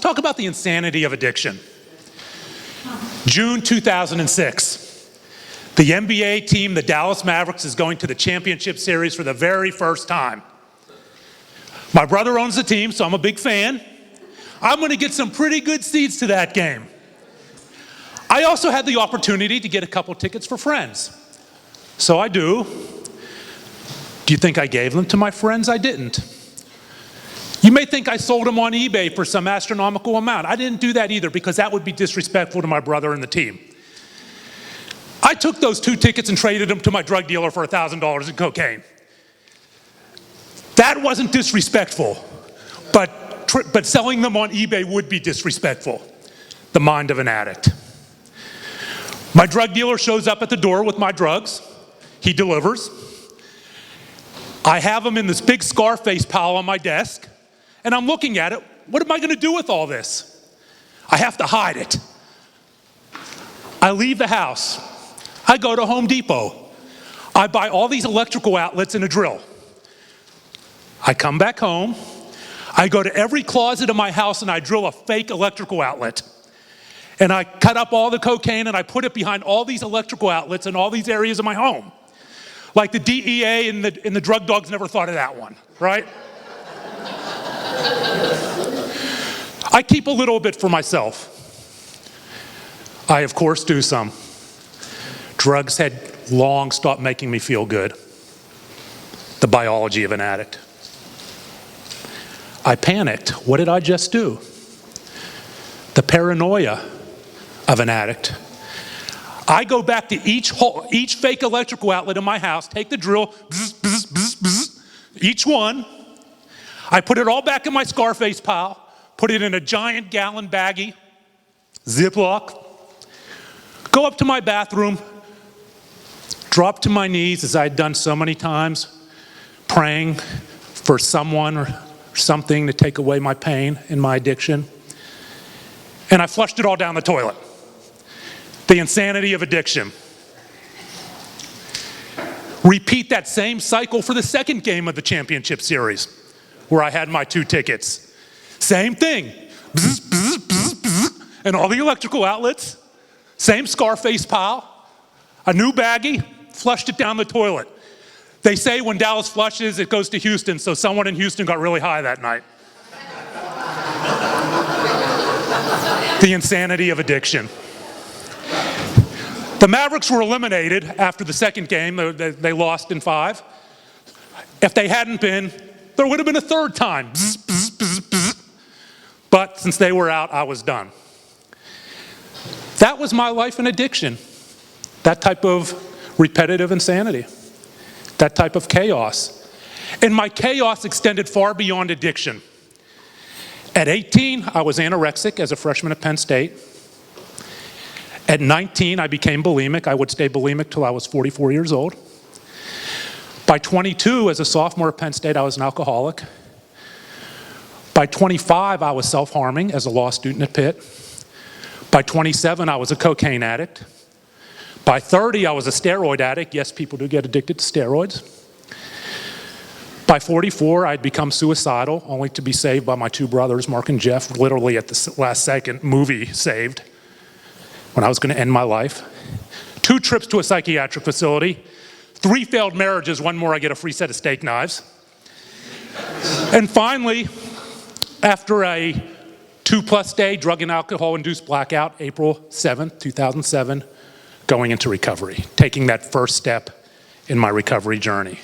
talk about the insanity of addiction. June 2006. The NBA team, the Dallas Mavericks, is going to the championship series for the very first time. My brother owns the team, so I'm a big fan. I'm going to get some pretty good seats to that game. I also had the opportunity to get a couple tickets for friends. So I do. Do you think I gave them to my friends? I didn't. You may think I sold them on eBay for some astronomical amount. I didn't do that either because that would be disrespectful to my brother and the team. I took those 2 tickets and traded them to my drug dealer for $1,000 in cocaine. That wasn't disrespectful, but selling them on eBay would be disrespectful. The mind of an addict. My drug dealer shows up at the door with my drugs. He delivers. I have them in this big Scarface pile on my desk, and I'm looking at it. What am I going to do with all this? I have to hide it. I leave the house. I go to Home Depot. I buy all these electrical outlets and a drill. I come back home. I go to every closet in my house and I drill a fake electrical outlet. And I cut up all the cocaine and I put it behind all these electrical outlets in all these areas of my home. Like the DEA and the drug dogs never thought of that one, right? I keep a little bit for myself. I, of course, do some. Drugs had long stopped making me feel good. The biology of an addict. I panicked. What did I just do? The paranoia of an addict. I go back to each fake electrical outlet in my house, take the drill, bzz, bzz, bzz, bzz, each one. I put it all back in my Scarface pile, put it in a giant gallon baggie, Ziploc, go up to my bathroom, drop to my knees as I had done so many times, praying for someone or something to take away my pain and my addiction. And I flushed it all down the toilet. The insanity of addiction. Repeat that same cycle for the second game of the championship series, where I had my 2 tickets. Same thing. Bzz, bzz, bzz, bzz, and all the electrical outlets. Same Scarface pile. A new baggie, flushed it down the toilet. They say when Dallas flushes, it goes to Houston, so someone in Houston got really high that night. The insanity of addiction. The Mavericks were eliminated after the second game. They lost in 5. If they hadn't been, there would have been a third time. Bzz, bzz, bzz, bzz. But since they were out, I was done. That was my life in addiction. That type of repetitive insanity. That type of chaos. And my chaos extended far beyond addiction. At 18, I was anorexic as a freshman at Penn State. At 19, I became bulimic. I would stay bulimic till I was 44 years old. By 22, as a sophomore at Penn State, I was an alcoholic. By 25, I was self-harming as a law student at Pitt. By 27, I was a cocaine addict. By 30, I was a steroid addict. Yes, people do get addicted to steroids. By 44, I'd become suicidal, only to be saved by my 2 brothers, Mark and Jeff, literally at the last second, movie saved, when I was going to end my life. 2 trips to a psychiatric facility, 3 failed marriages, 1 more I get a free set of steak knives. And finally, after a 2+ day drug and alcohol-induced blackout, April 7th, 2007, going into recovery, taking that first step in my recovery journey.